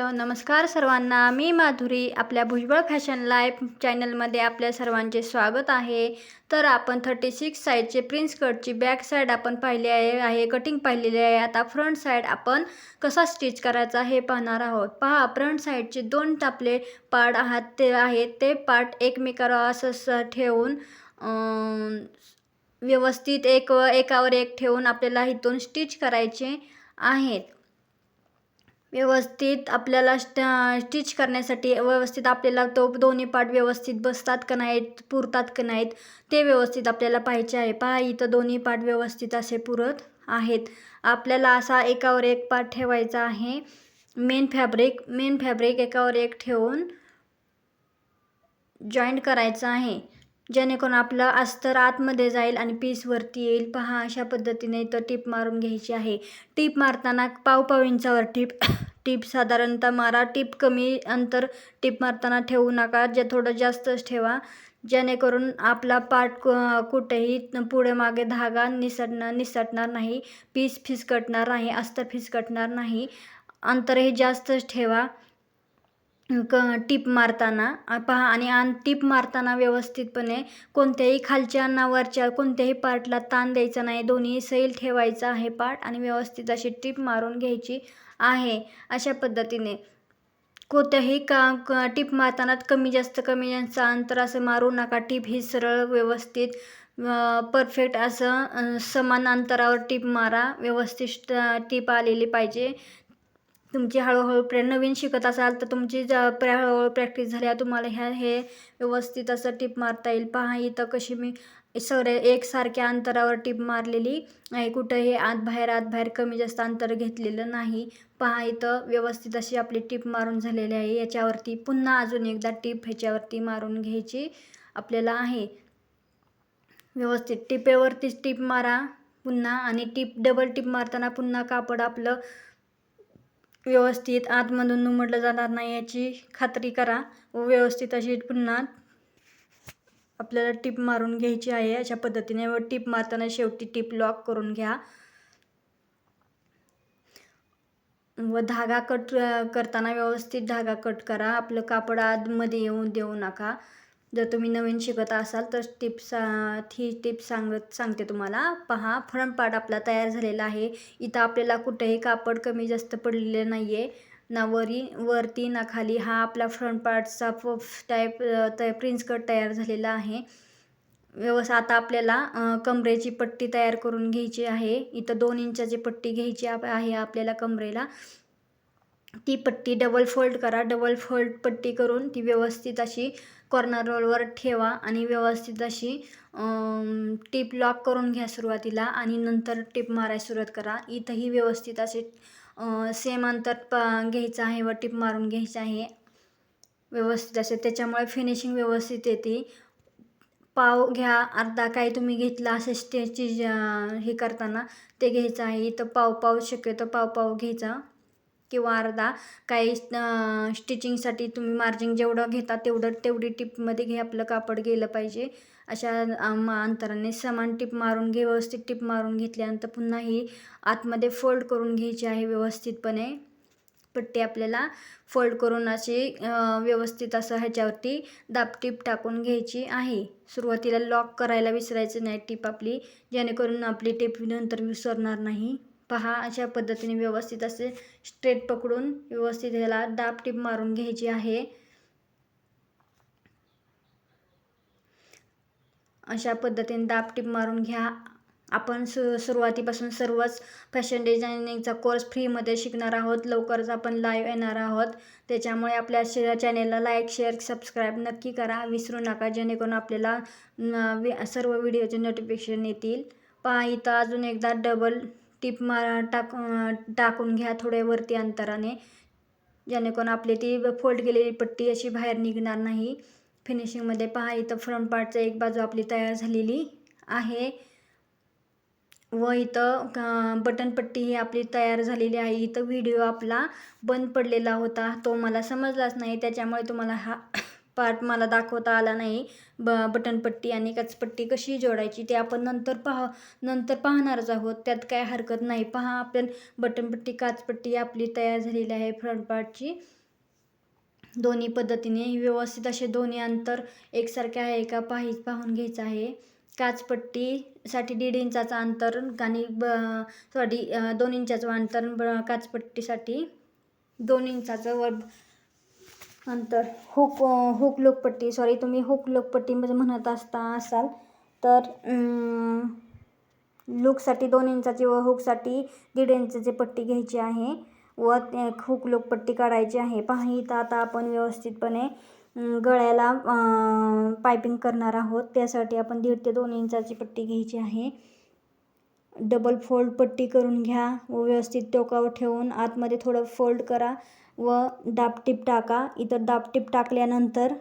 Hello नमस्कार सर्वांना, मी माधुरी आपल्या भुजबळ फॅशन लाईफ चॅनलमध्ये आपल्या सर्वांचे स्वागत आहे. तर आपण 36 साईजचे प्रिन्स कटची बॅक साईड आपण पाहिली आहे कटिंग पाहिलेली आहे. आता फ्रंट साईड आपण कसा स्टिच करायचा हे पाहणार आहोत. पहा, फ्रंट साईडचे दोन आपले पार्ट आहेत ते पार्ट एकमेकावर असं ठेवून व्यवस्थित एकावर एक ठेवून आपल्याला इथून स्टिच करायचे आहेत. व्यवस्थित आपल्याला स्टिच करण्यासाठी व्यवस्थित आपल्याला दोन्ही पार्ट व्यवस्थित बसतात का नाहीत, पुरतात का नाहीत ते व्यवस्थित आपल्याला पाहायचे आहे. पहा, इथं दोन्ही पार्ट व्यवस्थित असे पुरत आहेत. आपल्याला असा एकावर एक पार्ट ठेवायचा आहे. मेन फॅब्रिक एकावर एक ठेवून जॉईंट करायचं आहे, जेणेकरून आपलं अस्तर आतमध्ये जाईल आणि पीस वरती येईल. पहा, अशा पद्धतीने इथं टीप मारून घ्यायची आहे. टीप मारताना पाव इंचावर टीप साधारणतः मारा. टीप कमी अंतर टीप मारताना ठेवू नका, थोडं जास्तच ठेवा, जेणेकरून आपला पार्ट कुठेही पुढे मागे धागा निसटणार नाही, पीस फिसकटणार नाही, अस्तर फिसकटणार नाही. अंतरही जास्तच ठेवा टीप मारताना. पहा, आणि टीप मारताना व्यवस्थितपणे कोणत्याही खालच्या ना वरच्या कोणत्याही पार्टला ताण द्यायचा नाही. दोन्ही सैल ठेवायचा आहे पार्ट आणि व्यवस्थित अशी टीप मारून घ्यायची आहे. अशा पद्धतीने कोणत्याही टीप मारताना कमी जास्त अंतर असं मारू नका. टीप ही सरळ व्यवस्थित परफेक्ट असं समान अंतरावर टीप मारा. व्यवस्थित टीप आलेली पाहिजे. तुमची हळूहळू नवीन शिकत असाल तर तुमची हळूहळू प्रॅक्टिस झाल्या तुम्हाला हे व्यवस्थित असं टीप मारता येईल. पहा, इथं कशी मी एकसारख्या अंतरावर टीप मारलेली आहे. कुठंही आत बाहेर कमी जास्त अंतर घेतलेलं नाही. पहा, इथं व्यवस्थित अशी आपली टीप मारून झालेली आहे. याच्यावरती पुन्हा अजून एकदा टीप ह्याच्यावरती मारून घ्यायची आपल्याला आहे. व्यवस्थित टिपेवरतीच टीप मारा पुन्हा, आणि डबल टीप मारताना पुन्हा कापड आपलं व्यवस्थित आतमधून उमटलं जाणार नाही याची खात्री करा व व्यवस्थित अशी पुन्हा आपल्याला टीप मारून घ्यायची आहे. अशा पद्धतीने व टीप मारताना शेवटी टीप लॉक करून घ्या व धागा कट करताना व्यवस्थित धागा कट करा. आपलं कापड आतमध्ये येऊन देऊ नका. जर तुम्ही नवीन शिकत असाल तर ही टिप्स सांगते तुम्हाला. पहा, फ्रंट पार्ट आपला तयार झालेला आहे. इथं आपल्याला कुठेही कापड कमी जास्त पडलेलं नाही आहे, ना वरती ना खाली. हा आपला फ्रंट पार्टचा टाईप प्रिन्स कट तयार झालेला आहे. आता आपल्याला कमरेची पट्टी तयार करून घ्यायची आहे. इथं 2 इंचाची पट्टी घ्यायची आहे आपल्याला कमरेला. ती पट्टी डबल फोल्ड करा. डबल फोल्ड पट्टी करून ती व्यवस्थित अशी कॉर्नर रोलवर ठेवा आणि व्यवस्थित अशी टीप लॉक करून घ्या सुरुवातीला आणि नंतर टीप मारायला सुरुवात करा. इथंही व्यवस्थित असे सेम अंतर घ्यायचं आहे व टीप मारून घ्यायचं आहे व्यवस्थित असे. त्याच्यामुळे फिनिशिंग व्यवस्थित येते. पाव घ्या, अर्धा काही तुम्ही घेतला असे स्टेचची हे करताना ते घ्यायचं आहे. इथं पाव शक्यतो पाव घ्यायचा किंवा अर्धा. काही स्टिचिंगसाठी तुम्ही मार्जिन जेवढं घेता तेवढी टिपमध्ये आपलं कापड गेलं पाहिजे. अशा अंतराने समान टिप मारून व्यवस्थित टिप मारून घेतल्यानंतर पुन्हा ही आतमध्ये फोल्ड करून घ्यायची आहे व्यवस्थितपणे. पट्टी आपल्याला फोल्ड करून अशी व्यवस्थित असं ह्याच्यावरती दाबटीप टाकून घ्यायची आहे. सुरुवातीला लॉक करायला विसरायचं नाही टीप आपली, जेणेकरून आपली टीप नंतर विसरणार नाही. पहा, अशा पद्धतीने व्यवस्थित असे स्ट्रेट पकडून व्यवस्थित ह्याला दाबटीप मारून घ्यायची आहे. अशा पद्धतीने दाबटीप मारून घ्या. आपण सुरुवातीपासून सर्वच फॅशन डिझायनिंगचा कोर्स फ्रीमध्ये शिकणार आहोत. लवकरच आपण लाईव्ह येणार आहोत. त्याच्यामुळे आपल्या चॅनेलला लाईक, शेअर, सबस्क्राईब नक्की करा, विसरू नका, जेणेकरून आपल्याला सर्व व्हिडिओचे नोटिफिकेशन येतील. पहा, इथं अजून एकदा डबल टीप टाकून घ्या थोड्या वरती अंतराने, जेणेकरून आपली ती फोल्ड केलेली पट्टी अशी बाहेर निघणार नाही फिनिशिंगमध्ये. पहा, इथं फ्रंट पार्टचं एक बाजू आपली तयार झालेली आहे व इथं बटनपट्टी ही आपली तयार झालेली आहे. इथं व्हिडिओ आपला बंद पडलेला होता, तो मला समजलाच नाही, त्याच्यामुळे तुम्हाला हा पार्ट मला दाखवता आला नाही. बटनपट्टी आणि काचपट्टी कशी जोडायची ते आपण नंतर पाहणारच आहोत, त्यात काय हरकत नाही. पहा, आपण बटनपट्टी काचपट्टी आपली तयार झालेली आहे फ्रंट पार्टची. दोन्ही पद्धतीने व्यवस्थित असे दोन्ही अंतर एकसारखे आहे का पाहून घ्यायचं आहे. काचपट्टीसाठी 1.5 इंचाचं अंतर आणि 2 इंचाचं अंतर काचपट्टीसाठी 2 इंचाचं अंतर. हुक लोकपट्टी तुम्ही हुक लोकपट्टी म्हणत असाल तर लूकसाठी 2 इंचाची व हुकसाठी 1.5 इंचाची पट्टी घ्यायची आहे व हुक लोकपट्टी काढायची आहे. पहा इथं आता आपण व्यवस्थितपणे गळ्याला पायपिंग करणार आहोत. त्यासाठी आपण 1.5 ते 2 इंचाची पट्टी घ्यायची आहे. डबल फोल्ड पट्टी करून घ्या व व्यवस्थित टोकावर ठेवून आतमध्ये थोडं फोल्ड करा व दाबटीप टाका. इथं दाबटीप टाकल्यानंतर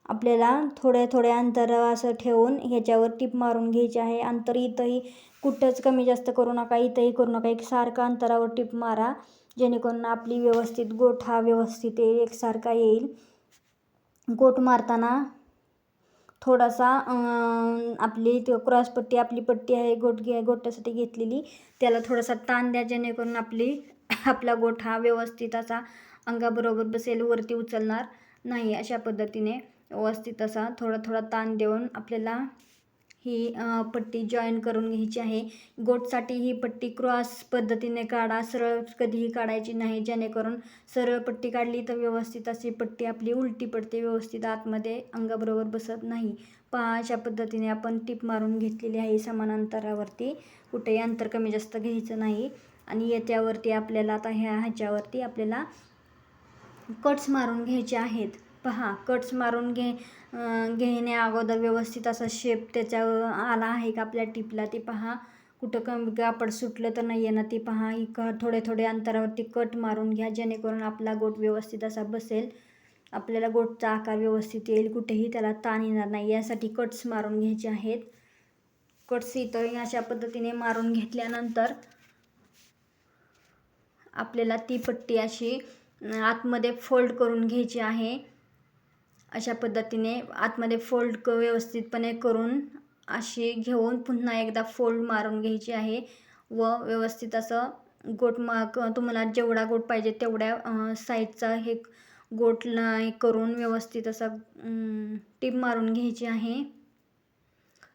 आपल्याला थोड्या अंतर असं ठेवून ह्याच्यावर टीप मारून घ्यायची आहे. अंतर इथंही कुठंच कमी जास्त करू नका, इथंही करू नका, एकसारखा अंतरावर टीप मारा जेणेकरून आपली व्यवस्थित गोठ हा व्यवस्थित एकसारखा येईल. गोठ मारताना थोडासा आपली क्रॉसपट्टी आपली पट्टी आहे गोठ्यासाठी घेतलेली त्याला थोडासा ताण द्या जेणेकरून आपला गोठ हा व्यवस्थित असा अंगाबरोबर बसेल, वरती उचलणार नाही. अशा पद्धतीने व्यवस्थित असा थोडा ताण देऊन आपल्याला ही पट्टी जॉईन करून घ्यायची आहे. गोठसाठी ही पट्टी क्रॉस पद्धतीने काढा, सरळ कधीही काढायची नाही जेणेकरून सरळ पट्टी काढली तर व्यवस्थित अशी पट्टी आपली उलटी पडते, व्यवस्थित आतमध्ये अंगाबरोबर बसत नाही. पहा अशा पद्धतीने आपण टीप मारून घेतलेली आहे समान अंतरावरती, कुठेही अंतर कमी जास्त घ्यायचं नाही. आणि याच्यावरती आपल्याला आता ह्याच्यावरती आपल्याला कट्स मारून घ्यायचे आहेत. पहा कट्स मारून घेण्या अगोदर व्यवस्थित असा शेप त्याच्या आला आहे का आपल्या टिपला ते पहा. कुठं कमी कापड सुटलं तर नाही आहे ना ते पहा. थोडे अंतरावरती कट मारून घ्या जेणेकरून आपला गोठ व्यवस्थित असा बसेल, आपल्याला गोठचा आकार व्यवस्थित येईल, कुठेही त्याला ताण येणार नाही. यासाठी कट्स मारून घ्यायचे आहेत. कट्स इथं अशा पद्धतीने मारून घेतल्यानंतर आपल्याला ती पट्टी अशी आतमध्ये फोल्ड करून घ्यायची आहे. अशा पद्धतीने आतमध्ये फोल्ड व्यवस्थितपणे करून अशी घेऊन पुन्हा एकदा फोल्ड मारून घ्यायची आहे व व्यवस्थित असं गोठ तुम्हाला जेवढा गोठ पाहिजे तेवढ्या साईजचा हे गोठ करून व्यवस्थित असा टीप मारून घ्यायची आहे.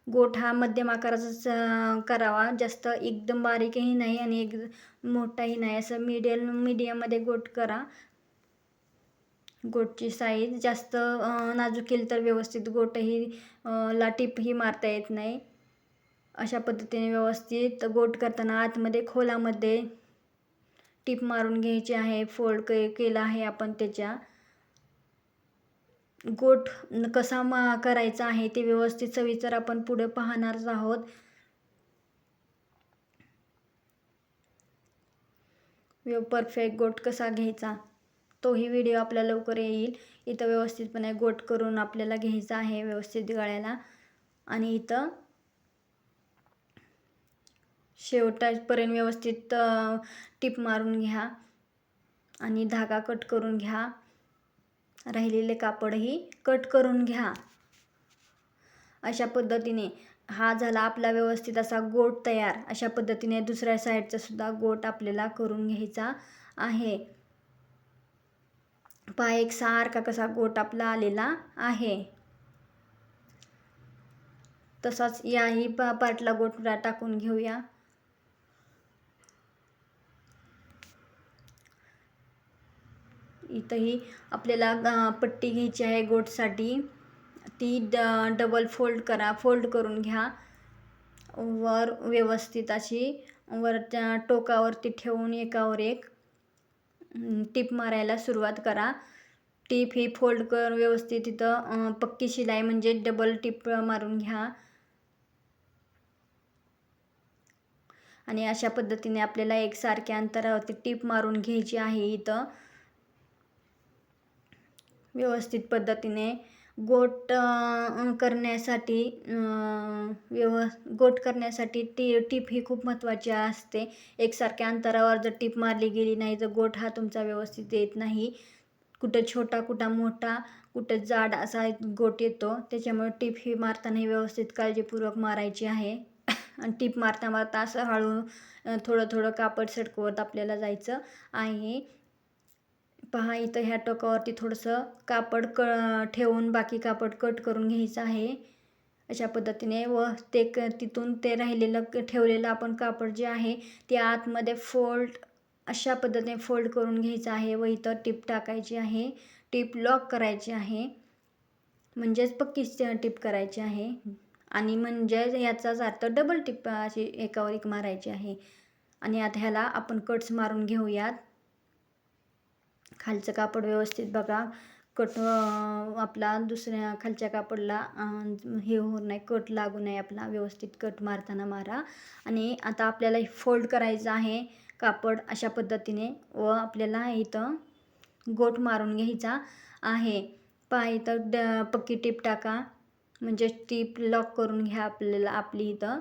गोठ हा मध्यम आकाराचा करावा, जास्त एकदम बारीकही नाही आणि एक मोठाही नाही, असं मीडियममध्ये गोठ करा. गोठची साईज जास्त नाजूक केली तर व्यवस्थित गोठही टिपही मारता येत नाही. अशा पद्धतीने व्यवस्थित गोठ करताना आतमध्ये खोलामध्ये टीप मारून घ्यायची आहे. फोल्ड केला आहे आपण त्याच्या. गोठ कसा करायचा आहे ते व्यवस्थित सविस्तर आपण पुढे पाहणारच आहोत. परफेक्ट गोठ कसा घ्यायचा तोही व्हिडिओ आपल्याला लवकर येईल. इथं व्यवस्थितपणे गोठ करून आपल्याला घ्यायचा आहे व्यवस्थित गळ्याला आणि इथं शेवटापर्यंत व्यवस्थित टीप मारून घ्या आणि धागा कट करून घ्या. राहिलेले कापडही कट करून घ्या. अशा पद्धतीने हा झाला आपला व्यवस्थित असा गोठ तयार. अशा पद्धतीने दुसऱ्या साईडचा सुद्धा गोठ आपल्याला करून घ्यायचा आहे. पहा एक सारखा कसा गोठ आपला आलेला आहे. तसाच याही पार्टला गोठ टाकून घेऊया. इथंही आपल्याला पट्टी घ्यायची आहे गोठसाठी. ती डबल फोल्ड करून घ्या. वर व्यवस्थित अशी वरच्या टोकावरती ठेवून एकावर एक टीप मारायला सुरुवात करा. टीप ही फोल्ड कर व्यवस्थित इथं पक्की शिलाई म्हणजे डबल टीप मारून घ्या. आणि अशा पद्धतीने आपल्याला एकसारख्या अंतरावरती टीप मारून घ्यायची आहे. इथं व्यवस्थित पद्धतीने गोठ करण्यासाठी टीप ही खूप महत्त्वाची असते. एकसारख्या अंतरावर जर टीप मारली गेली नाही तर गोठ हा तुमचा व्यवस्थित येत नाही. कुठं छोटा, कुठं मोठा, कुठं जाड असा गोठ येतो. त्याच्यामुळे टीप ही मारताना व्यवस्थित काळजीपूर्वक मारायची आहे. आणि टीप मारता असं हळू थोडं कापड सटकवत आपल्याला जायचं आहे. पहा इथं ह्या टोकावरती थोडंसं कापड ठेवून बाकी कापड कट करून घ्यायचं आहे अशा पद्धतीने. व ते तिथून ते राहिलेलं ठेवलेलं आपण कापड जे आहे ते आतमध्ये अशा पद्धतीने फोल्ड करून घ्यायचं आहे व इथं टिप टाकायची आहे. टिप लॉक करायची आहे, म्हणजेच पक्की टिप करायची आहे. आणि म्हणजे याचाच अर्थ डबल टिप अशी एकावर एक मारायची आहे. आणि आता ह्याला आपण कट्स मारून घेऊयात. खालचं कापड व्यवस्थित बघा, कट आपला दुसऱ्या खालच्या कापडला हे होऊ नये, कट लागू नये आपला. व्यवस्थित कट मारताना मारा. आणि आता आपल्याला फोल्ड करायचं आहे कापड अशा पद्धतीने व आपल्याला इथं गोट मारून घ्यायचा आहे. पहा इथं पक्की टीप टाका, म्हणजे टीप लॉक करून घ्या आपल्याला. आपली इथं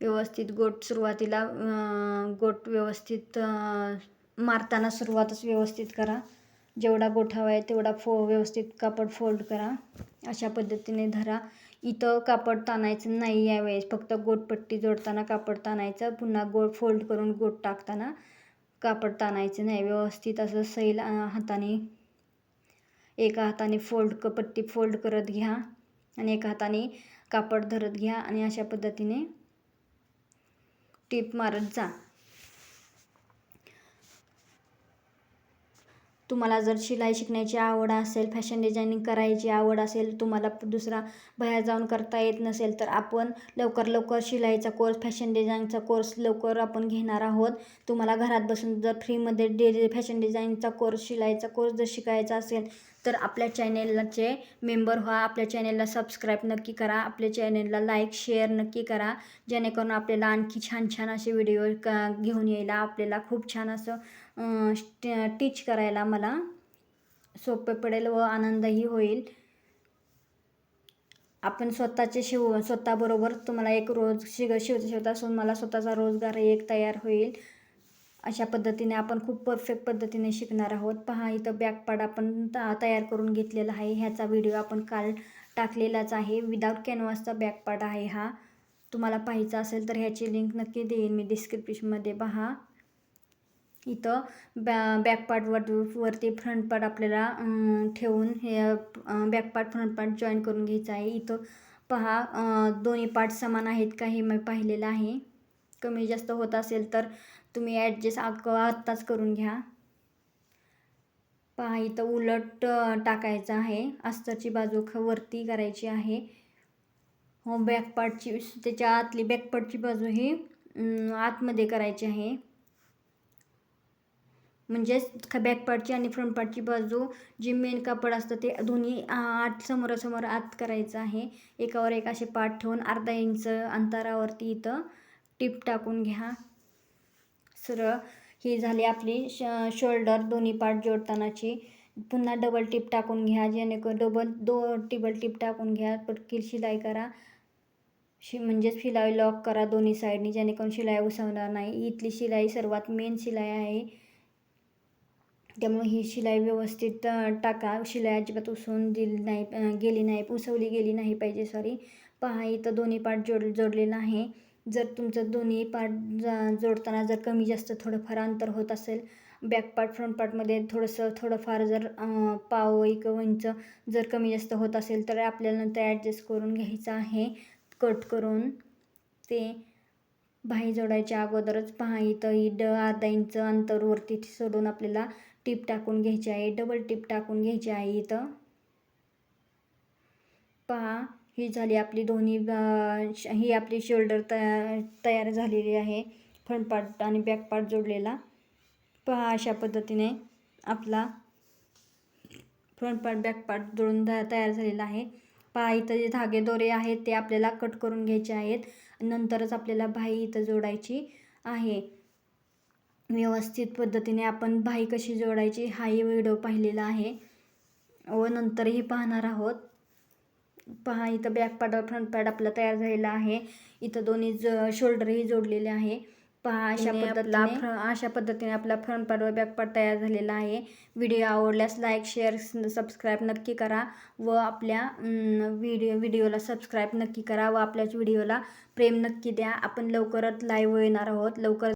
व्यवस्थित गोट सुरुवातीला गोट व्यवस्थित मारताना सुरुवातच व्यवस्थित करा. जेवढा गोट हवा आहे तेवढा व्यवस्थित कापड फोल्ड करा. अशा पद्धतीने धरा. इथं कापड ताणायचं नाही यावेळेस, फक्त गोटपट्टी जोडताना कापड ताणायचं. पुन्हा गोट फोल्ड करून गोट टाकताना कापड ताणायचं नाही. व्यवस्थित असं सैल हाताने एका हाताने पट्टी फोल्ड करत घ्या आणि एका हाताने कापड धरत घ्या आणि अशा पद्धतीने टीप मारत जा. तुम्हाला जर शिलाई शिकण्याची आवड असेल, फॅशन डिझायनिंग करायची आवड असेल, तुम्हाला दुसरा बाहेर जाऊन करता येत नसेल, तर आपण लवकर शिलाईचा कोर्स, फॅशन डिझाईनचा कोर्स लवकर आपण घेणार आहोत. तुम्हाला घरात बसून जर फ्रीमध्ये फॅशन डिझाईनचा कोर्स, शिलाईचा कोर्स जर शिकायचा असेल तर आपल्या चॅनेलचे मेंबर व्हा. आपल्या चॅनेलला सबस्क्राईब नक्की करा. आपल्या चॅनेलला लाईक शेअर नक्की करा, जेणेकरून आपल्याला आणखी छान असे व्हिडिओ घेऊन यायला आपल्याला खूप छान असं टीच करायला मला सोपे पडेल व आनंदही होईल. आपण स्वतःबरोबर तुम्हाला एक रोज शिवता मला स्वतःचा रोजगार एक तयार होईल. अशा पद्धतीने आपण खूप परफेक्ट पद्धतीने शिकणार आहोत. पहा इथं बॅकपार्ट आपण तयार करून घेतलेला आहे. ह्याचा व्हिडिओ आपण काल टाकलेलाच आहे. विदाऊट कॅनव्हासचा बॅकपार्ट आहे हा. तुम्हाला पाहायचा असेल तर ह्याची लिंक नक्की देईन मी डिस्क्रिप्शनमध्ये. पहा इथं बॅकपार्ट वरती फ्रंट पार्ट आपल्याला ठेवून हे बॅकपार्ट फ्रंट पार्ट जॉईन करून घ्यायचं आहे. इथं पहा दोन्ही पार्ट समान आहेत का हे मी पाहिलेलं आहे. कमी जास्त होत असेल तर तुम्ही ॲडजस्ट आत्ताच करून घ्या. पहा इथं उलट टाकायचं आहे. अस्तरची बाजू वरती करायची आहे. हो बॅकपार्टची त्याच्या आतली बॅकपार्टची बाजू ही आतमध्ये करायची आहे. म्हणजेच बॅकपार्टची आणि फ्रंट पार्टची बाजू जी मेन कापड असतं ते दोन्ही समोरासमोर आत करायचं आहे. एकावर एक असे पार्ट ठेवून अर्धा इंच अंतरावरती इथं टीप टाकून घ्या सरळ. ही झाली आपली शोल्डर दोन्ही पार्ट जोडतानाची. पुन्हा डबल टीप टाकून घ्या, जेणेकरून टिबल टीप टाकून घ्या. पटकी शिलाई करा, म्हणजेच शिलाई लॉक करा दोन्ही साईडनी, जेणेकरून शिलाई उसवणार नाही. इथली शिलाई सर्वात मेन शिलाई आहे, त्यामुळे ही शिलाई व्यवस्थित टाका. शिलाई अजिबात उसवून उसवली गेली नाही पाहिजे सॉरी. पहा इथं दोन्ही पार्ट जोडलेला आहे. जर तुमचं दोन्ही पार्ट जोडताना जर कमी जास्त थोडंफार अंतर होत असेल, बॅक पार्ट फ्रंट पार्टमध्ये थोडंफार जर पाव 1 इंच जर कमी जास्त होत असेल तर आपल्याला नंतर ॲडजस्ट करून घ्यायचं आहे. कट करून ते बाही जोडायच्या अगोदरच पहा इथं अर्धा इंच अंतर वरती सोडून आपल्याला टीप टाकून घ्यायची आहे. डबल टीप टाकून घ्यायची आहे इथं. पहा ही झाली आपली ही आपली शोल्डर तयार झालेली आहे. फ्रंट पार्ट आणि बॅक पार्ट जोडलेला. पहा अशा पद्धतीने आपला फ्रंट पार्ट बॅक पार्ट जोडून तयार झालेला आहे. पहा इथं जे धागे दोरे आहेत ते आपल्याला कट करून घ्यायचे आहेत. नंतरच आपल्याला बाही इथं जोडायची आहे. व्यवस्थित पद्धतीने आपण बाही कशी जोडायची हाही व्हिडिओ पाहिलेला आहे व नंतरही पाहणार आहोत. पहा इथं बॅक पार्ट व फ्रंट पार्ट आपला तयार झालेला आहे. इथं दोन्ही शोल्डरही जोडलेले आहे. पहा अशा पद्धतीने आपला फ्रंट पार्ट व बॅक पार्ट तयार झालेला आहे. व्हिडिओ आवडल्यास लाईक शेअर सबस्क्राईब नक्की करा व आपल्या व्हिडिओला सबस्क्राईब नक्की करा व आपल्याच व्हिडिओला प्रेम नक्की द्या. आपण लवकरच लाईव्ह येणार आहोत. लवकर